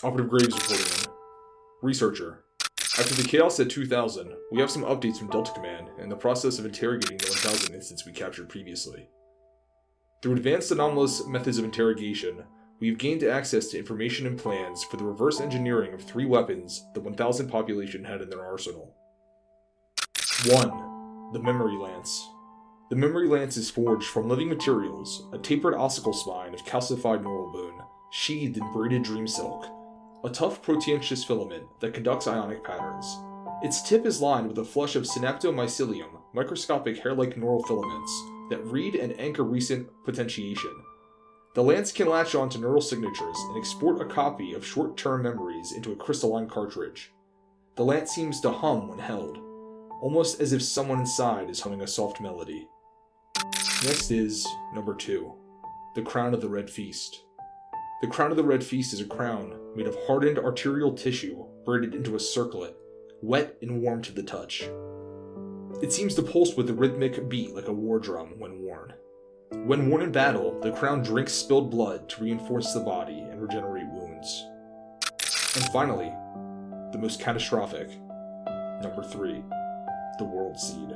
Operative Graves reporting in. Researcher. After the chaos at 2000, we have some updates from Delta Command in the process of interrogating the 1000 instance we captured previously. Through advanced anomalous methods of interrogation, we have gained access to information and plans for the reverse engineering of 3 weapons the 1000 population had in their arsenal. 1. The Memory Lance. The Memory Lance is forged from living materials, a tapered ossicle spine of calcified neural bone, sheathed in braided dream silk, a tough proteinaceous filament that conducts ionic patterns. Its tip is lined with a flush of synaptomycelium, microscopic hair-like neural filaments that read and anchor recent potentiation. The lance can latch onto neural signatures and export a copy of short-term memories into a crystalline cartridge. The lance seems to hum when held, almost as if someone inside is humming a soft melody. Next is number 2, the Crown of the Red Feast. The Crown of the Red Feast is a crown made of hardened arterial tissue braided into a circlet, wet and warm to the touch. It seems to pulse with a rhythmic beat like a war drum when worn. When worn in battle, the crown drinks spilled blood to reinforce the body and regenerate wounds. And finally, the most catastrophic, number 3, the World Seed.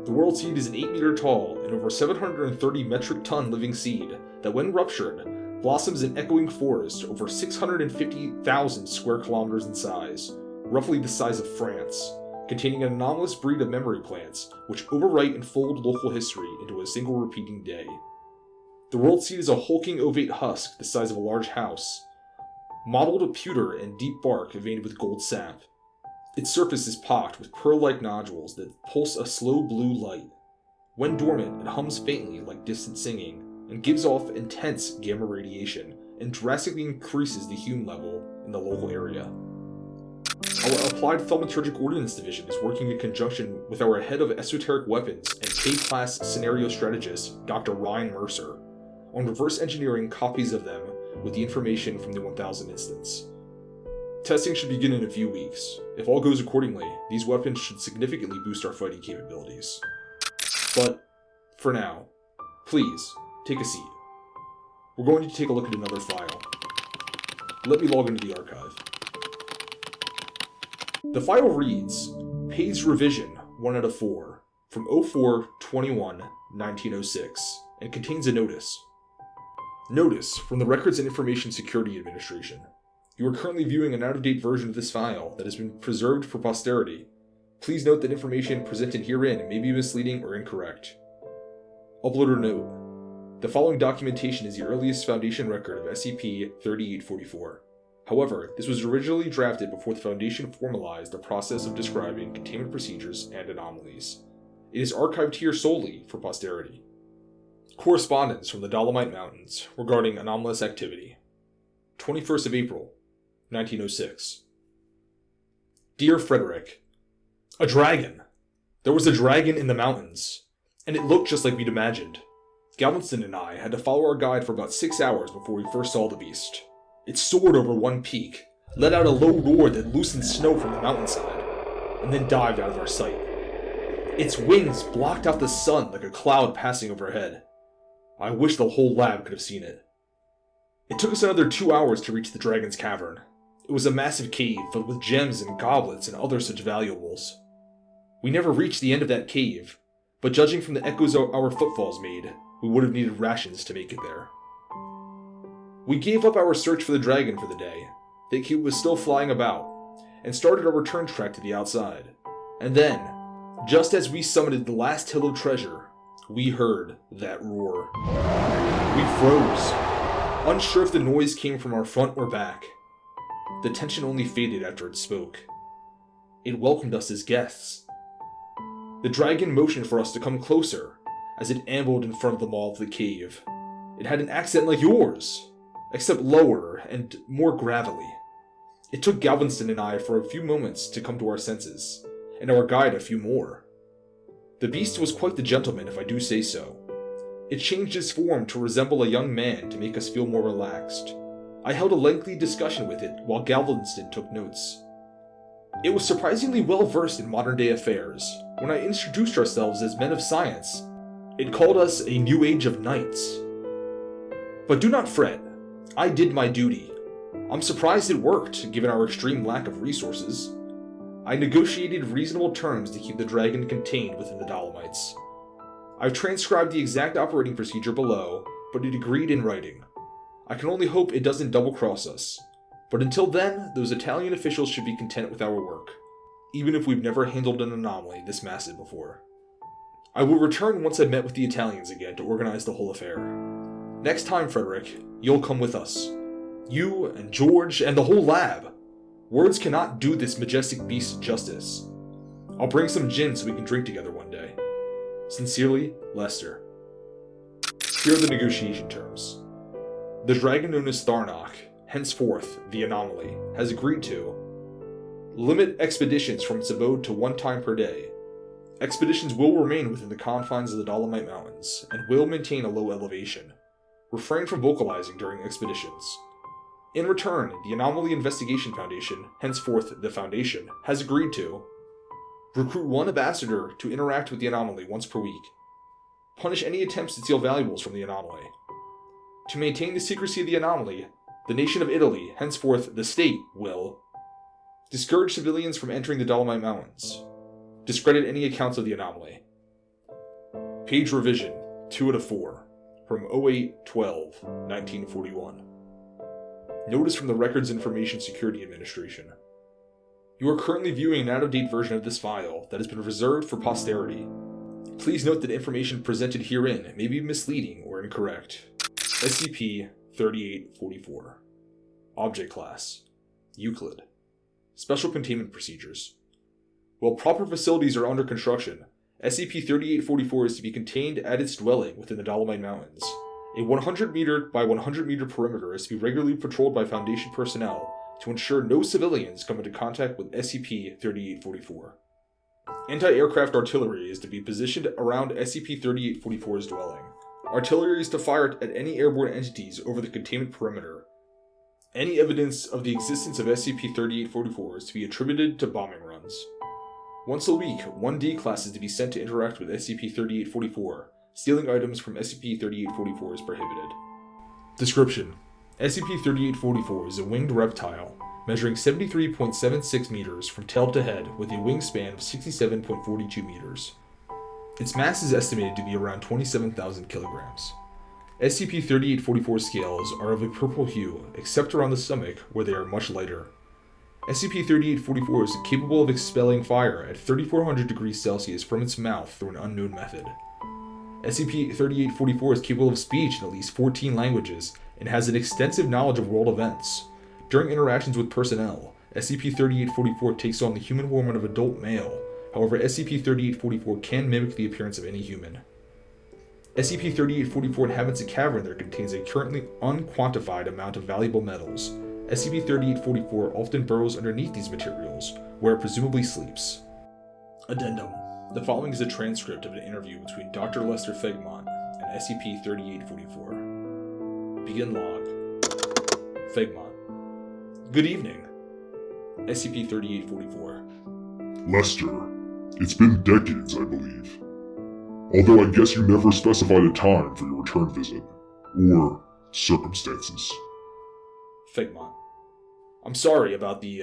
The World Seed is an 8-meter tall and over 730 metric ton living seed that, when ruptured, blossoms an echoing forest over 650,000 square kilometers in size, roughly the size of France, containing an anomalous breed of memory plants which overwrite and fold local history into a single repeating day. The World Seed is a hulking ovate husk the size of a large house, mottled of pewter and deep bark veined with gold sap. Its surface is pocked with pearl-like nodules that pulse a slow blue light. When dormant, it hums faintly like distant singing, and gives off intense gamma radiation, and drastically increases the Hume level in the local area. Our Applied Thaumaturgic Ordnance Division is working in conjunction with our head of esoteric weapons and K-class scenario strategist, Dr. Ryan Mercer, on reverse engineering copies of them with the information from the 1000 instance. Testing should begin in a few weeks. If all goes accordingly, these weapons should significantly boost our fighting capabilities. But, for now, please, take a seat. We're going to take a look at another file. Let me log into the archive. The file reads, Page Revision 1 out of 4, from 04/21/1906, and contains a notice. Notice from the Records and Information Security Administration. You are currently viewing an out-of-date version of this file that has been preserved for posterity. Please note that information presented herein may be misleading or incorrect. Uploader note. The following documentation is the earliest Foundation record of SCP-3844. However, this was originally drafted before the Foundation formalized the process of describing containment procedures and anomalies. It is archived here solely for posterity. Correspondence from the Dolomite Mountains regarding anomalous activity. 21st of April, 1906. Dear Frederick, a dragon! There was a dragon in the mountains, and it looked just like we'd imagined. Galveston and I had to follow our guide for about 6 hours before we first saw the beast. It soared over one peak, let out a low roar that loosened snow from the mountainside, and then dived out of our sight. Its wings blocked out the sun like a cloud passing overhead. I wish the whole lab could have seen it. It took us another 2 hours to reach the dragon's cavern. It was a massive cave filled with gems and goblets and other such valuables. We never reached the end of that cave, but judging from the echoes our footfalls made, we would have needed rations to make it there. We gave up our search for the dragon for the day, thinking it was still flying about, and started our return trek to the outside. And then, just as we summited the last hill of treasure, we heard that roar. We froze, unsure if the noise came from our front or back. The tension only faded after it spoke. It welcomed us as guests. The dragon motioned for us to come closer as it ambled in front of the maw of the cave. It had an accent like yours, except lower and more gravelly. It took Galveston and I for a few moments to come to our senses, and our guide a few more. The beast was quite the gentleman, if I do say so. It changed its form to resemble a young man to make us feel more relaxed. I held a lengthy discussion with it while Galveston took notes. It was surprisingly well versed in modern-day affairs. When I introduced ourselves as men of science, it called us a new age of knights. But do not fret. I did my duty. I'm surprised it worked, given our extreme lack of resources. I negotiated reasonable terms to keep the dragon contained within the Dolomites. I've transcribed the exact operating procedure below, but it agreed in writing. I can only hope it doesn't double-cross us. But until then, those Italian officials should be content with our work, even if we've never handled an anomaly this massive before. I will return once I've met with the Italians again to organize the whole affair. Next time, Frederick, you'll come with us. You and George and the whole lab. Words cannot do this majestic beast justice. I'll bring some gin so we can drink together one day. Sincerely, Lester. Here are the negotiation terms. The dragon known as Tharnok, henceforth the Anomaly, has agreed to limit expeditions from its abode to 1 time per day. Expeditions will remain within the confines of the Dolomite Mountains, and will maintain a low elevation. Refrain from vocalizing during expeditions. In return, the Anomaly Investigation Foundation, henceforth the Foundation, has agreed to recruit 1 ambassador to interact with the Anomaly once per week. Punish any attempts to steal valuables from the Anomaly. To maintain the secrecy of the Anomaly, the nation of Italy, henceforth the state, will discourage civilians from entering the Dolomite Mountains. Discredit any accounts of the Anomaly. Page revision 2 out of 4 from 08/12/1941. Notice from the Records Information Security Administration. You are currently viewing an out-of-date version of this file that has been reserved for posterity. Please note that information presented herein may be misleading or incorrect. SCP-3844. Object Class: Euclid. Special Containment Procedures. While proper facilities are under construction, SCP-3844 is to be contained at its dwelling within the Dolomite Mountains. A 100 meter by 100 meter perimeter is to be regularly patrolled by Foundation personnel to ensure no civilians come into contact with SCP-3844. Anti-aircraft artillery is to be positioned around SCP-3844's dwelling. Artillery is to fire at any airborne entities over the containment perimeter. Any evidence of the existence of SCP-3844 is to be attributed to bombing runs. Once a week, 1D class is to be sent to interact with SCP-3844. Stealing items from SCP-3844 is prohibited. Description: SCP-3844 is a winged reptile, measuring 73.76 meters from tail to head with a wingspan of 67.42 meters. Its mass is estimated to be around 27,000 kilograms. SCP-3844 scales are of a purple hue, except around the stomach, where they are much lighter. SCP-3844 is capable of expelling fire at 3400 degrees Celsius from its mouth through an unknown method. SCP-3844 is capable of speech in at least 14 languages, and has an extensive knowledge of world events. During interactions with personnel, SCP-3844 takes on the human form of an adult male. However, SCP-3844 can mimic the appearance of any human. SCP-3844 inhabits a cavern that contains a currently unquantified amount of valuable metals. SCP-3844 often burrows underneath these materials, where it presumably sleeps. Addendum. The following is a transcript of an interview between Dr. Lester Fegmont and SCP-3844. Begin log. Fegmont. Good evening. SCP-3844. Lester, it's been decades, I believe. Although I guess you never specified a time for your return visit. Or circumstances. Fegmont. I'm sorry about the,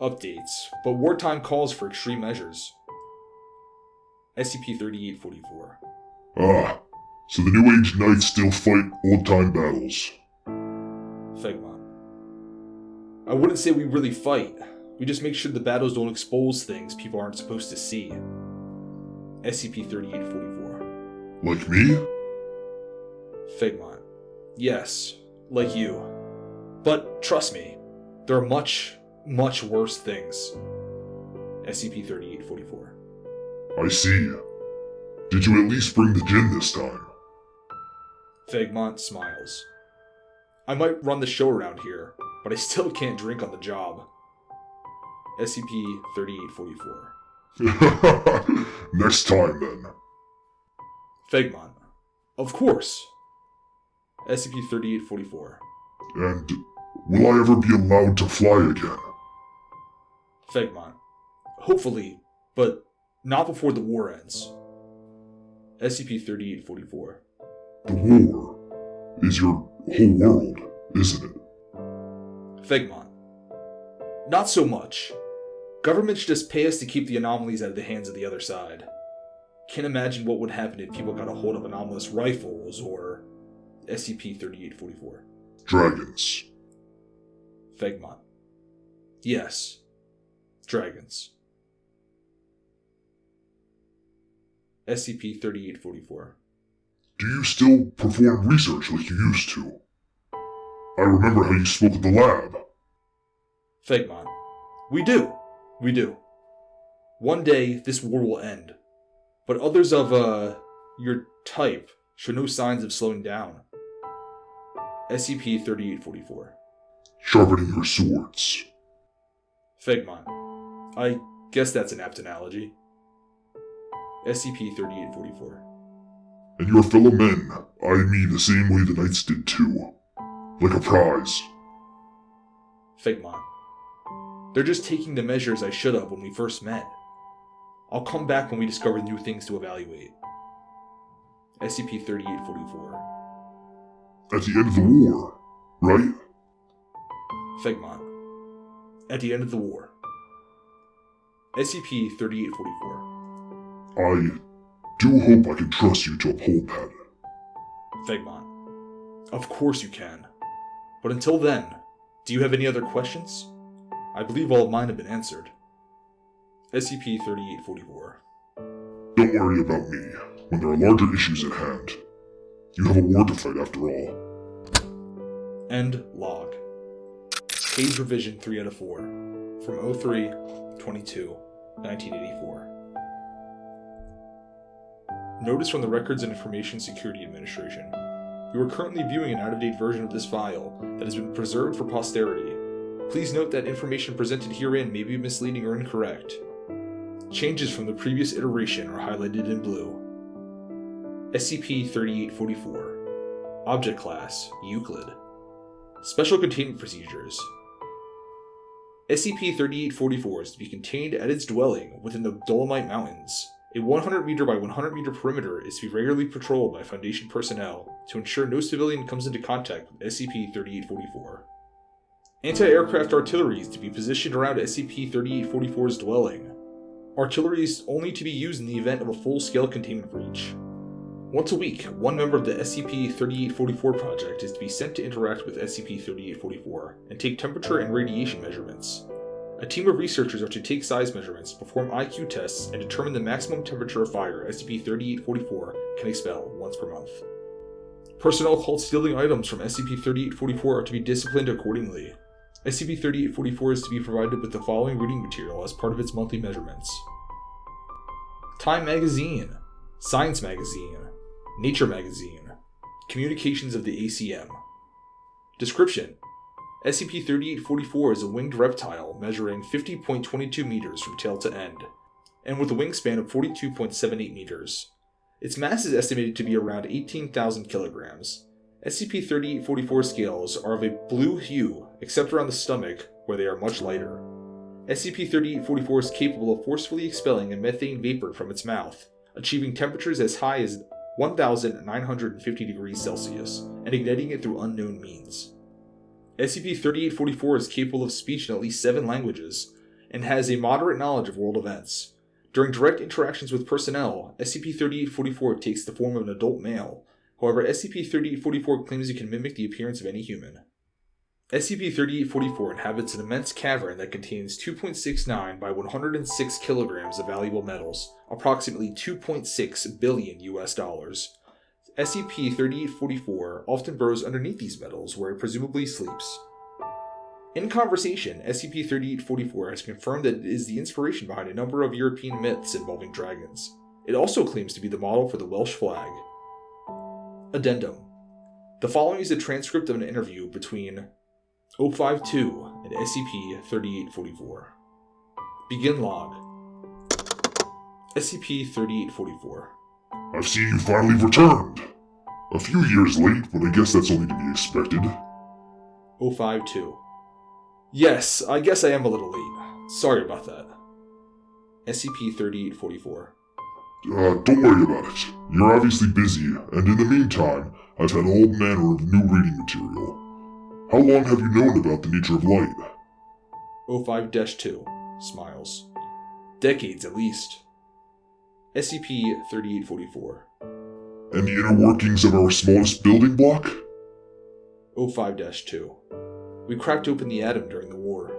updates, but wartime calls for extreme measures. SCP-3844. Ah, so the New Age Knights still fight old-time battles. Fegmont. I wouldn't say we really fight. We just make sure the battles don't expose things people aren't supposed to see. SCP-3844. Like me? Fegmont. Yes, like you. But trust me, there are much, much worse things. SCP-3844. I see. Did you at least bring the gin this time? Fegmont smiles. I might run the show around here, but I still can't drink on the job. SCP-3844. Next time, then. Fegmont. Of course. SCP-3844. And will I ever be allowed to fly again? Fegmont. Hopefully, but not before the war ends. SCP-3844. The war is your whole world, isn't it? Fegmont. Not so much. Governments just pay us to keep the anomalies out of the hands of the other side. Can't imagine what would happen if people got a hold of anomalous rifles or SCP-3844. Dragons. Fegmont. Yes. Dragons. SCP-3844. Do you still perform research like you used to? I remember how you spoke at the lab. Fegmont. We do. One day, this war will end. But others of, your type show no signs of slowing down. SCP-3844. Sharpening your swords. Fegmont. I guess that's an apt analogy. SCP-3844. And your fellow men eye me the same way the knights did too. Like a prize. Fegmont. They're just taking the measures I should have when we first met. I'll come back when we discover new things to evaluate. SCP-3844. At the end of the war, right? Fegmont. At the end of the war. SCP-3844. I do hope I can trust you to uphold that. Fegmont. Of course you can. But until then, do you have any other questions? I believe all of mine have been answered. SCP-3844. Don't worry about me when there are larger issues at hand. You have a war to fight after all. End log. Page revision 3 out of 4. From 03/22/1984. Notice from the Records and Information Security Administration. You are currently viewing an out-of-date version of this file that has been preserved for posterity. Please note that information presented herein may be misleading or incorrect. Changes from the previous iteration are highlighted in blue. SCP-3844. Object Class: Euclid. Special Containment Procedures. SCP-3844 is to be contained at its dwelling within the Dolomite Mountains. A 100 meter by 100 meter perimeter is to be regularly patrolled by Foundation personnel to ensure no civilian comes into contact with SCP-3844. Anti-aircraft artillery is to be positioned around SCP-3844's dwelling. Artillery is only to be used in the event of a full-scale containment breach. Once a week, one member of the SCP-3844 project is to be sent to interact with SCP-3844 and take temperature and radiation measurements. A team of researchers are to take size measurements, perform IQ tests, and determine the maximum temperature of fire SCP-3844 can expel once per month. Personnel caught stealing items from SCP-3844 are to be disciplined accordingly. SCP-3844 is to be provided with the following reading material as part of its monthly measurements: Time Magazine, Science Magazine, Nature Magazine, Communications of the ACM. Description: SCP-3844 is a winged reptile measuring 50.22 meters from tail to end, and with a wingspan of 42.78 meters. Its mass is estimated to be around 18,000 kilograms. SCP-3844 scales are of a blue hue, except around the stomach, where they are much lighter. SCP-3844 is capable of forcefully expelling a methane vapor from its mouth, achieving temperatures as high as 1,950 degrees Celsius, and igniting it through unknown means. SCP-3844 is capable of speech in at least 7 languages, and has a moderate knowledge of world events. During direct interactions with personnel, SCP-3844 takes the form of an adult male. However, SCP-3844 claims it can mimic the appearance of any human. SCP-3844 inhabits an immense cavern that contains 2.69 by 106 kilograms of valuable metals, approximately $2.6 billion US. SCP-3844 often burrows underneath these metals, where it presumably sleeps. In conversation, SCP-3844 has confirmed that it is the inspiration behind a number of European myths involving dragons. It also claims to be the model for the Welsh flag. Addendum. The following is a transcript of an interview between 052 and SCP-3844. Begin log. SCP-3844. I've seen you finally returned. A few years late, but I guess that's only to be expected. 052. Yes, I guess I am a little late. Sorry about that. SCP-3844. Don't worry about it. You're obviously busy, and in the meantime, I've had all manner of new reading material. How long have you known about the nature of light? 05-2 smiles. Decades at least. SCP-3844. And the inner workings of our smallest building block? 05-2. We cracked open the atom during the war.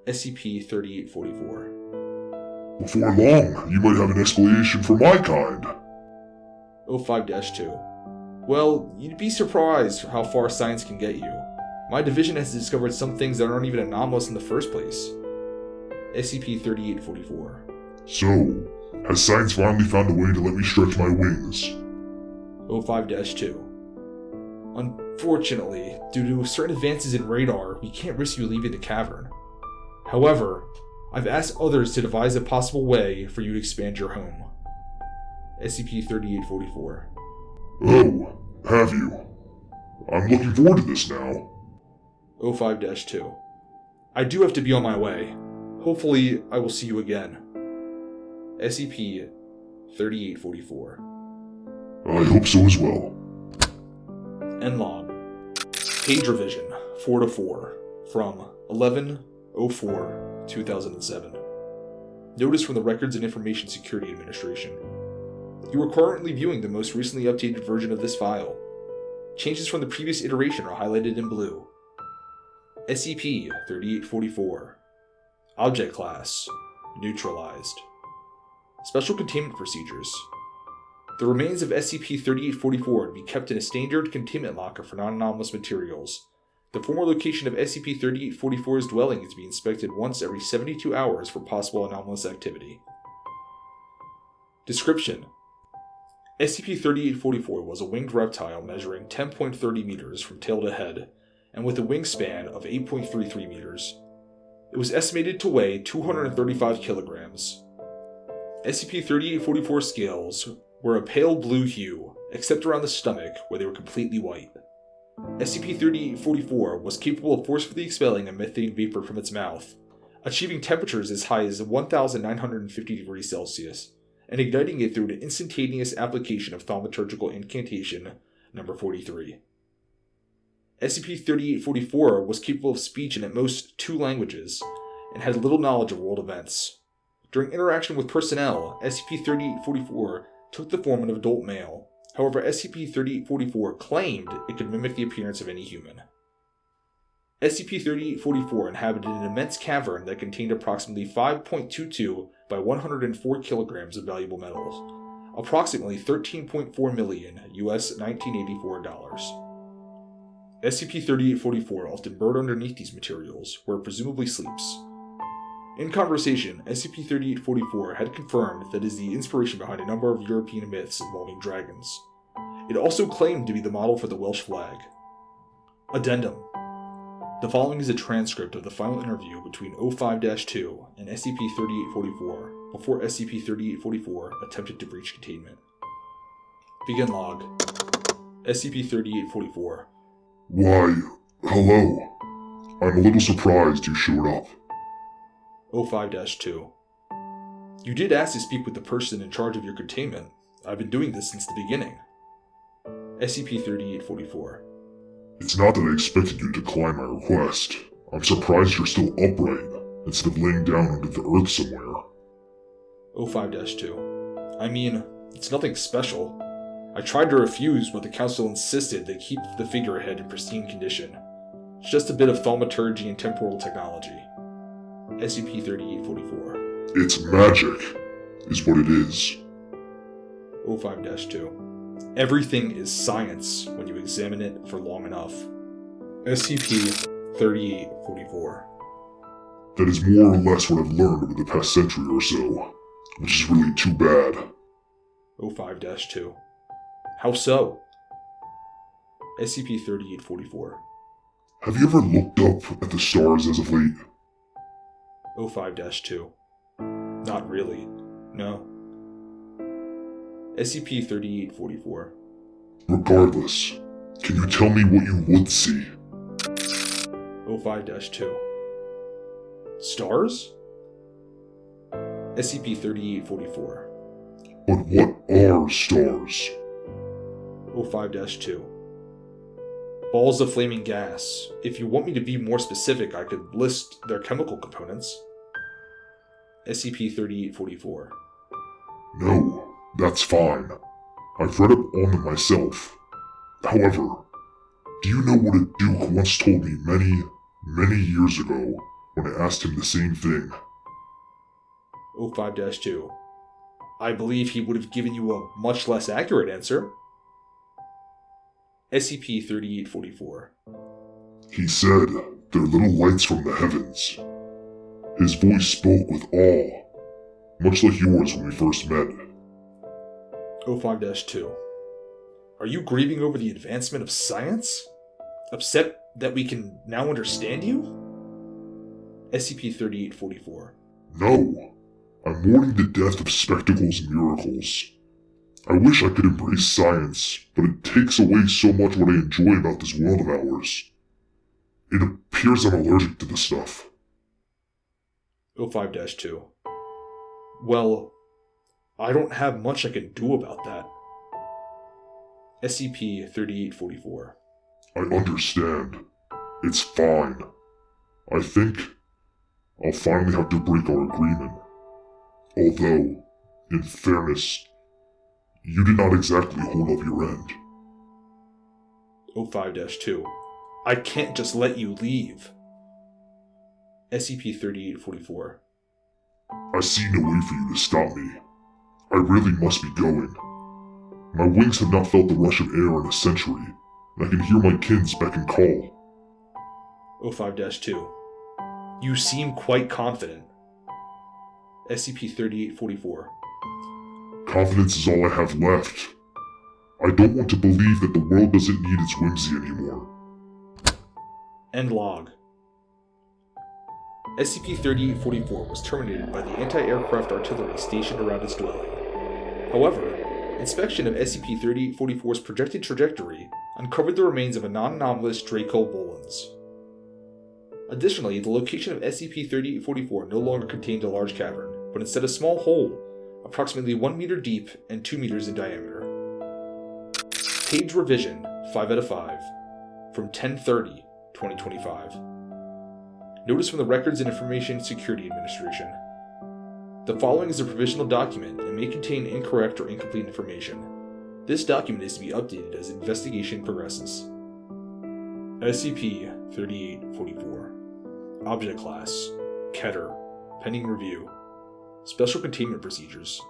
SCP-3844. Before long, you might have an explanation for my kind. 05-2. Well, you'd be surprised how far science can get you. My division has discovered some things that aren't even anomalous in the first place. SCP-3844. So, has science finally found a way to let me stretch my wings? 05-2. Unfortunately, due to certain advances in radar, we can't risk you leaving the cavern. However, I've asked others to devise a possible way for you to expand your home. SCP-3844. Oh, have you? I'm looking forward to this now. 05-2. I do have to be on my way. Hopefully, I will see you again. SCP-3844. I hope so as well. End log. Page revision 4-4 from 11/04/2007. Notice from the Records and Information Security Administration. You are currently viewing the most recently updated version of this file. Changes from the previous iteration are highlighted in blue. SCP-3844. Object Class: Neutralized. Special Containment Procedures. The remains of SCP-3844 are to be kept in a standard containment locker for non-anomalous materials. The former location of SCP-3844's dwelling is to be inspected once every 72 hours for possible anomalous activity. Description: SCP-3844 was a winged reptile measuring 10.30 meters from tail to head, and with a wingspan of 8.33 meters. It was estimated to weigh 235 kilograms. SCP-3844 scales were a pale blue hue, except around the stomach, where they were completely white. SCP-3844 was capable of forcefully expelling a methane vapor from its mouth, achieving temperatures as high as 1,950 degrees Celsius, and igniting it through an instantaneous application of thaumaturgical incantation number 43. SCP-3844 was capable of speech in at most 2 languages, and had little knowledge of world events. During interaction with personnel, SCP-3844 took the form of an adult male. However, SCP-3844 claimed it could mimic the appearance of any human. SCP-3844 inhabited an immense cavern that contained approximately 5.22 by 104 kilograms of valuable metals, approximately $13.4 million US 1984 dollars. SCP-3844 often burrowed underneath these materials, where it presumably sleeps. In conversation, SCP-3844 had confirmed that it is the inspiration behind a number of European myths involving dragons. It also claimed to be the model for the Welsh flag. Addendum. The following is a transcript of the final interview between 05-2 and SCP-3844 before SCP-3844 attempted to breach containment. Begin log. SCP-3844. Why, hello. I'm a little surprised you showed up. 05-2. You did ask to speak with the person in charge of your containment. I've been doing this since the beginning. SCP-3844. It's not that I expected you to decline my request. I'm surprised you're still upright, instead of laying down under the earth somewhere. 05-2. I mean, it's nothing special. I tried to refuse, but the council insisted they keep the figurehead in pristine condition. It's just a bit of thaumaturgy and temporal technology. SCP-3844. It's magic, is what it is. 05-2. Everything is science when you examine it for long enough. SCP-3844. That is more or less what I've learned over the past century or so, which is really too bad. 05-2. How so? SCP-3844. Have you ever looked up at the stars as of late? 05-2. Not really. No. SCP-3844. Regardless, can you tell me what you would see? 05-2. Stars? SCP-3844. But what are stars? 05-2. Balls of flaming gas. If you want me to be more specific, I could list their chemical components. SCP-3844. No, that's fine. I've read up on them myself. However, do you know what a Duke once told me many years ago when I asked him the same thing? 05-2. I believe he would have given you a much less accurate answer. SCP-3844. He said, "They're little lights from the heavens." His voice spoke with awe, much like yours when we first met. 05-2. Are you grieving over the advancement of science? Upset that we can now understand you? SCP-3844. No, I'm mourning the death of spectacles and miracles. I wish I could embrace science, but it takes away so much what I enjoy about this world of ours. It appears I'm allergic to the stuff. 05-2. Well, I don't have much I can do about that. SCP-3844. I understand. It's fine. I think I'll finally have to break our agreement. Although, in fairness, you did not exactly hold up your end. 05-2. I can't just let you leave. SCP-3844. I see no way for you to stop me. I really must be going. My wings have not felt the rush of air in a century, and I can hear my kins beck and call. 05-2. You seem quite confident. SCP-3844. Confidence is all I have left. I don't want to believe that the world doesn't need its whimsy anymore. End log. SCP-3844 was terminated by the anti-aircraft artillery stationed around its dwelling. However, inspection of SCP-3844's projected trajectory uncovered the remains of a non-anomalous Draco Volans. Additionally, the location of SCP-3844 no longer contained a large cavern, but instead a small hole, approximately 1 meter deep and 2 meters in diameter. Page revision 5/5 from 10/30/2025. Notice from the Records and Information Security Administration. The following is a provisional document and may contain incorrect or incomplete information. This document is to be updated as investigation progresses. SCP-3844. Object Class: Keter. Pending review. Special Containment Procedures.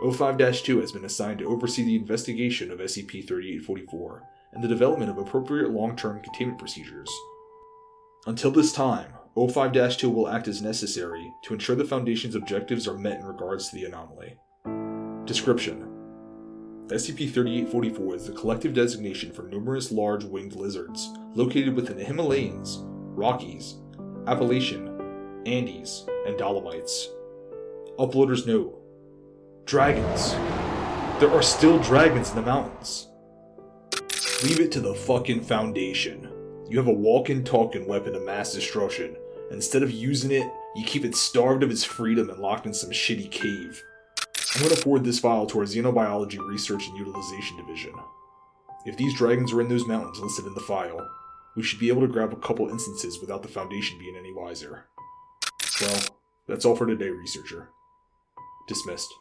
05-2 has been assigned to oversee the investigation of SCP-3844 and the development of appropriate long-term containment procedures. Until this time, 05-2 will act as necessary to ensure the Foundation's objectives are met in regards to the anomaly. Description: SCP-3844 is the collective designation for numerous large winged lizards located within the Himalayas, Rockies, Appalachian, Andes, and Dolomites. Uploader's note: dragons. There are still dragons in the mountains. Leave it to the fucking Foundation. You have a walking, talking weapon of mass destruction, and instead of using it, you keep it starved of its freedom and locked in some shitty cave. I'm going to forward this file to our Xenobiology Research and Utilization Division. If these dragons are in those mountains listed in the file, we should be able to grab a couple instances without the Foundation being any wiser. Well, that's all for today, researcher. Dismissed.